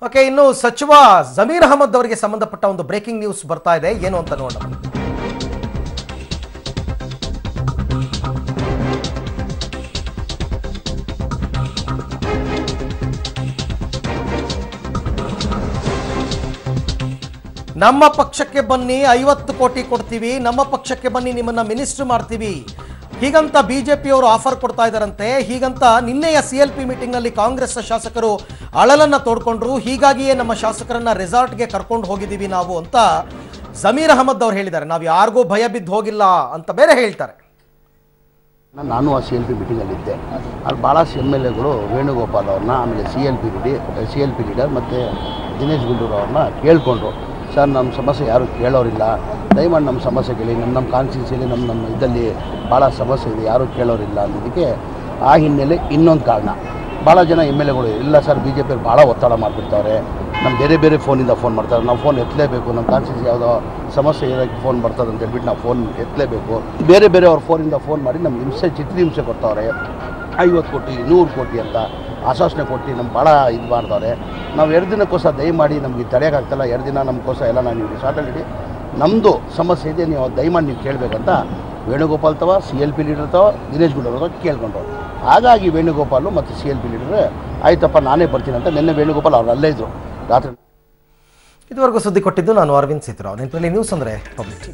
Okay, ಇನ್ನು ಸಚಿವ ಜಮೀರ್ ಅಹಮದ್ ಅವರಿಗೆ ಸಂಬಂಧಪಟ್ಟ ಒಂದು ಬ್ರೇಕಿಂಗ್ ನ್ಯೂಸ್ ಬರ್ತಾ ಇದೆ. ಏನು ಅಂತ ನೋಡೋಣ. ನಮ್ಮ ಪಕ್ಷಕ್ಕೆ ಬನ್ನಿ 50 ಕೋಟಿ ಕೊಡ್ತೀವಿ, ನಮ್ಮ ಪಕ್ಷಕ್ಕೆ ಬನ್ನಿ ನಿಮ್ಮನ್ನ ಮಿನಿಸ್ಟರ್ ಮಾಡ್ತೀವಿ, ಹೀಗಂತ ಬಿಜೆಪಿಯವರು ಆಫರ್ ಕೊಡ್ತಾ ಇದ್ದಾರಂತೆ. ಹೀಗಂತ ನಿನ್ನೆಯ CLP ಮೀಟಿಂಗ್ ನಲ್ಲಿ ಕಾಂಗ್ರೆಸ್ ಶಾಸಕರು ಅಳಲನ್ನ ತೋಡ್ಕೊಂಡ್ರು. ಹೀಗಾಗಿಯೇ ನಮ್ಮ ಶಾಸಕರನ್ನ ರೆಸಾರ್ಟ್ಗೆ ಕರ್ಕೊಂಡು ಹೋಗಿದ್ದೀವಿ ನಾವು ಅಂತ ಜಮೀರ್ ಅಹಮದ್ ಅವರು ಹೇಳಿದ್ದಾರೆ. ನಾವು ಯಾರಿಗೂ ಭಯ ಬಿದ್ದು ಹೋಗಿಲ್ಲ ಅಂತ ಬೇರೆ ಹೇಳ್ತಾರೆ. ನಾನು ಆ CLP ಮೀಟಿಂಗಲ್ಲಿದ್ದೆ. ಅಲ್ಲಿ ಭಾಳ MLAಗಳು ವೇಣುಗೋಪಾಲ್ ಅವ್ರನ್ನ, ಆಮೇಲೆ CLP ಲೀಡರ್ ಮತ್ತು ದಿನೇಶ್ ಗುಂಡೂರು ಅವ್ರನ್ನ ಕೇಳಿಕೊಂಡ್ರು. ಸರ್, ನಮ್ಮ ಸಮಸ್ಯೆ ಯಾರು ಕೇಳೋರಿಲ್ಲ, ದಯಮಾಡಿ ನಮ್ಮ ಸಮಸ್ಯೆ ಕೇಳಿ, ನಮ್ಮ ಕಾನ್ಸ್ಟಿಟ್ಯೂನ್ಸಿಯಲ್ಲಿ ನಮ್ಮ ಇದರಲ್ಲಿ ಭಾಳ ಸಮಸ್ಯೆ ಇದೆ, ಯಾರೂ ಕೇಳೋರಿಲ್ಲ ಅನ್ನೋದಕ್ಕೆ ಆ ಹಿನ್ನೆಲೆ ಇನ್ನೊಂದು ಕಾರಣ. ಭಾಳ ಜನ MLAಗಳು ಇಲ್ಲ ಸರ್, BJP ಭಾಳ ಒತ್ತಡ ಮಾಡಿಬಿಡ್ತಾರೆ, ನಮ್ಮ ಬೇರೆ ಫೋನಿಂದ ಫೋನ್ ಮಾಡ್ತಾರೆ, ನಾವು ಫೋನ್ ಎತ್ತಲೇಬೇಕು, ನಮ್ಮ ಕಾನ್ಸ್ಟಿಟ್ಯೂನ್ಸಿ ಯಾವುದೋ ಸಮಸ್ಯೆ ಇರೋಕ್ಕೆ ಫೋನ್ ಬರ್ತದೆ ಅಂತ ಹೇಳ್ಬಿಟ್ಟು ನಾವು ಫೋನ್ ಎತ್ತಲೇಬೇಕು. ಬೇರೆ ಅವ್ರ ಫೋನಿಂದ ಫೋನ್ ಮಾಡಿ ನಮ್ಗೆ ಚಿತ್ರಹಿಂಸೆ ಕೊಡ್ತಾವ್ರೆ. 50 ಕೋಟಿ 100 ಕೋಟಿ ಅಂತ ಆಶ್ವಾಸನೆ ಕೊಟ್ಟು ನಮ್ಗೆ ಭಾಳ ಇದು ಮಾಡ್ತಾರೆ. ನಾವು 2 ದಿನಕ್ಕೋಸ್ಕರ ದಯಮಾಡಿ ನಮಗೆ ತಡೆಯೋಕ್ಕಾಗ್ತಲ್ಲ, 2 ದಿನ ನಮಗೋಸ್ಕರ ಎಲ್ಲ ನಾನು ನೀವು ರಿಸಾರ್ಟಲ್ಲಿ ನಮ್ಮದು ಸಮಸ್ಯೆ ಇದೆ, ನೀವು ದಯಮಾಡಿ ನೀವು ಕೇಳಬೇಕಂತ ವೇಣುಗೋಪಾಲ್ ತವ CLP ಲೀಡರ್ ತವ ದಿನೇಶ್ ಗುಂಡೂರು ಕೇಳ್ಕೊಂಡ್ರು. ಹಾಗಾಗಿ ವೇಣುಗೋಪಾಲು ಮತ್ತು CLP ಲೀಡರ್ ಆಯ್ತಪ್ಪ ನಾನೇ ಬರ್ತೀನಿ ಅಂತ ನಿನ್ನೆ ವೇಣುಗೋಪಾಲ್ ಅವ್ರು ಅಲ್ಲೇ ಇದ್ದರು ರಾತ್ರಿ. ಇದುವರೆಗೂ ಸುದ್ದಿ ಕೊಟ್ಟಿದ್ದು ನಾನು ಅರವಿಂದ್ ಸೇತುರಾವ್. ನೆನಪಲ್ಲಿ ನ್ಯೂಸ್ ಅಂದರೆ ಪಬ್ಲಿಕ್.